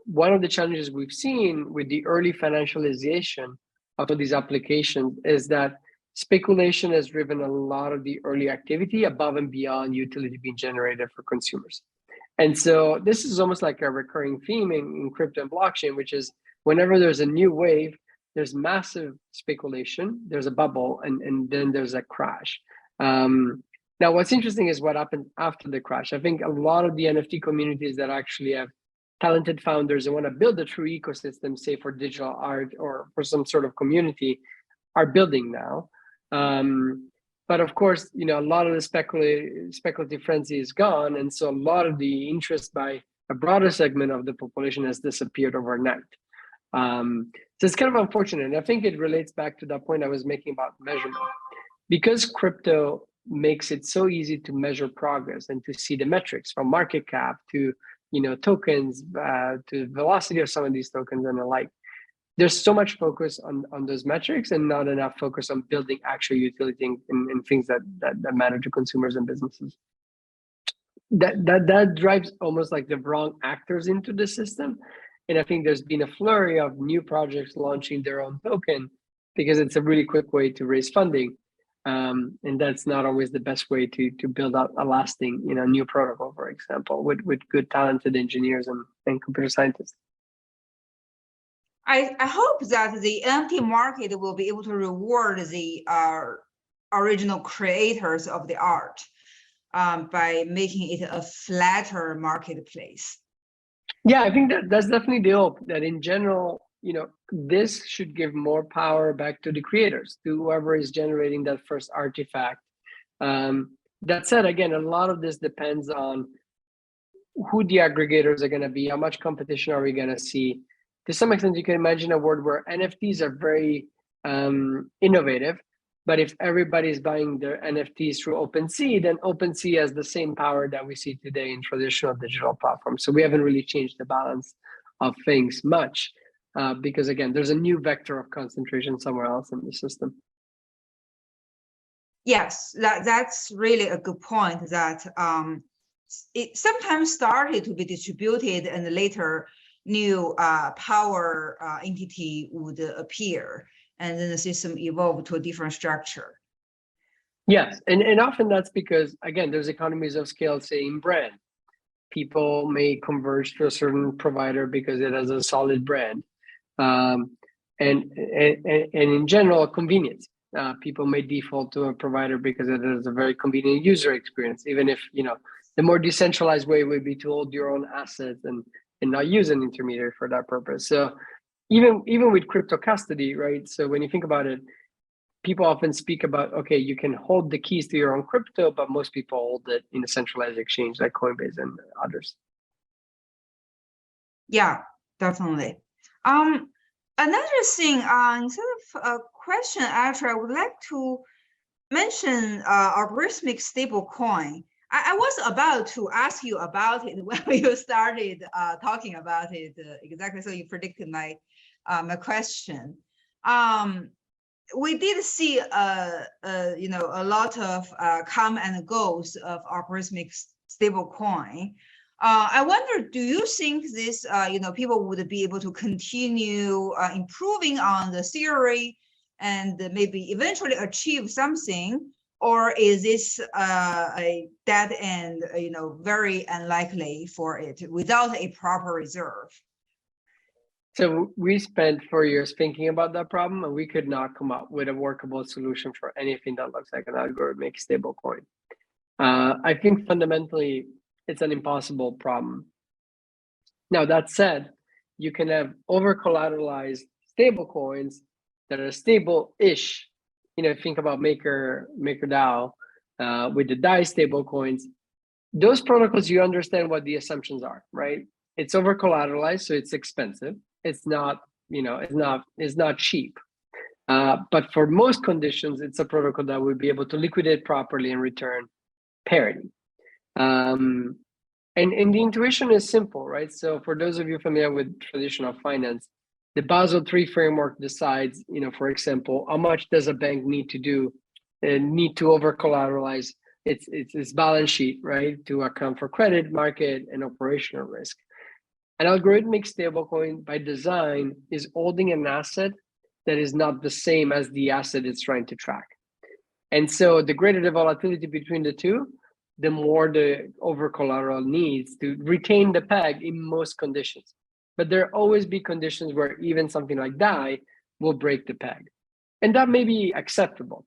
one of the challenges we've seen with the early financialization of these applications is that speculation has driven a lot of the early activity above and beyond utility being generated for consumers. And so this is almost like a recurring theme in crypto and blockchain, which is whenever there's a new wave, there's massive speculation, there's a bubble, and then there's a crash. Now, what's interesting is what happened after the crash. I think a lot of the NFT communities that actually have talented founders and want to build a true ecosystem, say for digital art or for some sort of community, are building now. But of course, a lot of the speculative frenzy is gone, and so a lot of the interest by a broader segment of the population has disappeared overnight. So it's kind of unfortunate, and I think it relates back to that point I was making about measurement. Because crypto makes it so easy to measure progress and to see the metrics from market cap to tokens, to velocity of some of these tokens and the like. There's so much focus on those metrics and not enough focus on building actual utility in things that matter to consumers and businesses. That drives almost like the wrong actors into the system. And I think there's been a flurry of new projects launching their own token because it's a really quick way to raise funding. And that's not always the best way to build out a lasting, new protocol, for example, with good talented engineers and computer scientists. I hope that the NFT market will be able to reward the original creators of the art by making it a flatter marketplace. Yeah, I think that's definitely the hope, that in general, this should give more power back to the creators, to whoever is generating that first artifact. That said, again, a lot of this depends on who the aggregators are going to be, how much competition are we going to see. To some extent, you can imagine a world where NFTs are very innovative, but if everybody's buying their NFTs through OpenSea, then OpenSea has the same power that we see today in traditional digital platforms. So we haven't really changed the balance of things much. Because again, there's a new vector of concentration somewhere else in the system. Yes, that's really a good point, that it sometimes started to be distributed and later new power entity would appear, and then the system evolved to a different structure. Yes, and often that's because, again, there's economies of scale, say in brand. People may converge to a certain provider because it has a solid brand. And in general, convenience. People may default to a provider because it has a very convenient user experience, even if the more decentralized way would be to hold your own assets and not use an intermediary for that purpose. So even with crypto custody, right? So when you think about it, people often speak about, okay, you can hold the keys to your own crypto, but most people hold it in a centralized exchange like Coinbase and others. Yeah, definitely. Another thing, instead of a question, actually, I would like to mention algorithmic stablecoin. I was about to ask you about it when you started talking about it exactly. So you predicted my my question. We did see a lot of come and goes of algorithmic stablecoin. I wonder, do you think this, people would be able to continue improving on the theory and maybe eventually achieve something, or is this a dead end, very unlikely for it without a proper reserve? So we spent 4 years thinking about that problem, and we could not come up with a workable solution for anything that looks like an algorithmic stablecoin. I think fundamentally, it's an impossible problem. Now, that said, you can have over-collateralized stablecoins that are stable-ish. Think about MakerDAO with the DAI stablecoins. Those protocols, you understand what the assumptions are, right? It's over-collateralized, so it's expensive. It's not, it's not cheap. But for most conditions, it's a protocol that would be able to liquidate properly and return parity. And the intuition is simple, right? So for those of you familiar with traditional finance, the Basel III framework decides, for example, how much does a bank need to over-collateralize its balance sheet, right, to account for credit, market, and operational risk. An algorithmic stablecoin, by design, is holding an asset that is not the same as the asset it's trying to track. And so the greater the volatility between the two, the more the over-collateral needs to retain the peg in most conditions. But there always be conditions where even something like DAI will break the peg. And that may be acceptable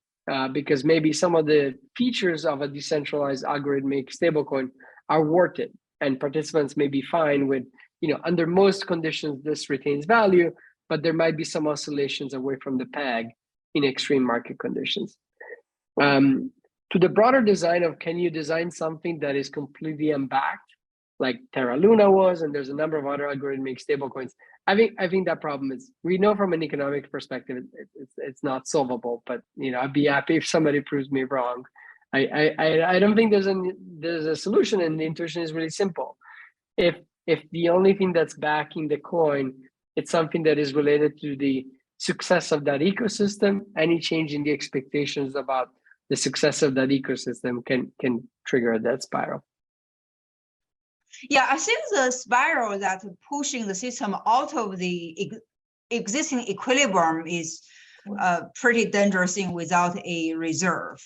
because maybe some of the features of a decentralized algorithmic stablecoin are worth it. And participants may be fine with, under most conditions, this retains value, but there might be some oscillations away from the peg in extreme market conditions. To the broader design of, can you design something that is completely unbacked, like Terra Luna was, and there's a number of other algorithmic stablecoins. I think that problem is, we know from an economic perspective, it's not solvable. But I'd be happy if somebody proves me wrong. I don't think there's a solution, and the intuition is really simple. If the only thing that's backing the coin, it's something that is related to the success of that ecosystem, any change in the expectations about the success of that ecosystem can trigger that spiral. Yeah, I think the spiral that pushing the system out of the existing equilibrium is a pretty dangerous thing without a reserve.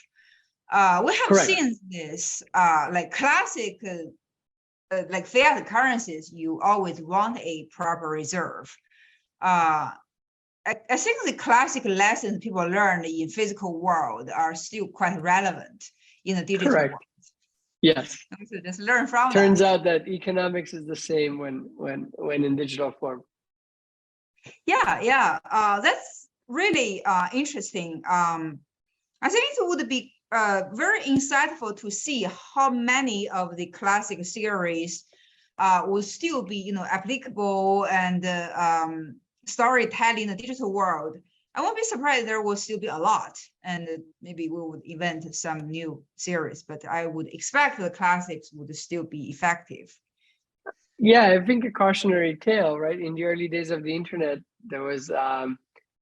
We have Correct. seen this, like classic, like fiat currencies, you always want a proper reserve. I think the classic lessons people learn in physical world are still quite relevant in the digital Correct. world. Yes. So just learn from Turns that. out that economics is the same when in digital form. Yeah. That's really interesting. I think it would be very insightful to see how many of the classic theories will still be, applicable and storytelling in the digital world. I won't be surprised there will still be a lot, and maybe we would invent some new series, but I would expect the classics would still be effective. Yeah, I think a cautionary tale, right? In the early days of the internet, there was a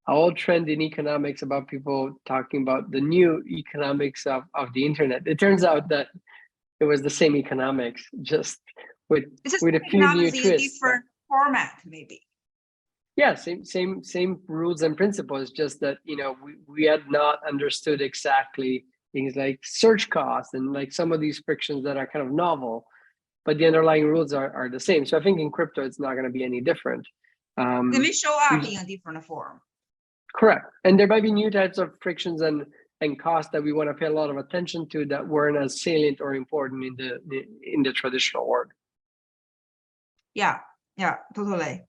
whole trend in economics about people talking about the new economics of the internet. It turns out that it was the same economics, just with a few new twists. Different format, maybe. Yeah, same rules and principles, just that we had not understood exactly things like search costs and like some of these frictions that are kind of novel, but the underlying rules are the same. So I think in crypto it's not going to be any different. They may show up in a different form. Correct, and there might be new types of frictions and costs that we want to pay a lot of attention to that weren't as salient or important in the traditional world. Yeah, totally.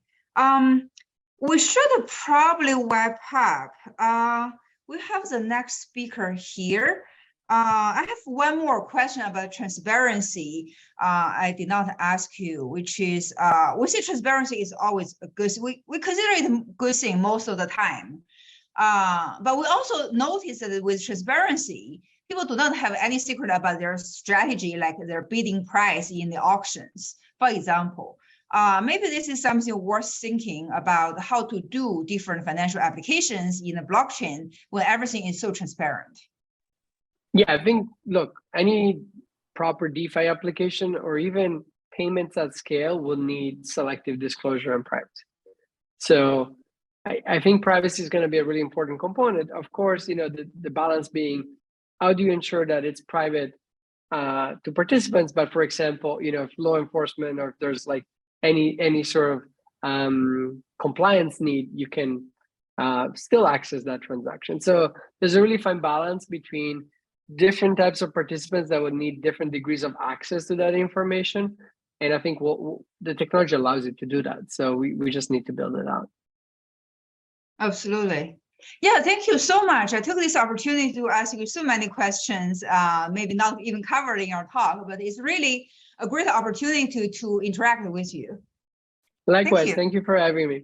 We should probably wrap up. We have the next speaker here. I have one more question about transparency. I did not ask you, which is, we say transparency is always a good, we consider it a good thing most of the time. But we also notice that with transparency, people do not have any secret about their strategy, like their bidding price in the auctions, for example. Maybe this is something worth thinking about, how to do different financial applications in the blockchain when everything is so transparent. Yeah, I think, look, any proper DeFi application or even payments at scale will need selective disclosure and privacy. So I think privacy is going to be a really important component. Of course, the balance being, how do you ensure that it's private to participants, but for example, if law enforcement or if there's like any sort of compliance need, you can still access that transaction. So there's a really fine balance between different types of participants that would need different degrees of access to that information. And I think the technology allows you to do that. So we just need to build it out. Absolutely. Yeah, thank you so much. I took this opportunity to ask you so many questions, maybe not even covered in our talk, but it's really a great opportunity to interact with you. Likewise, thank you for having me.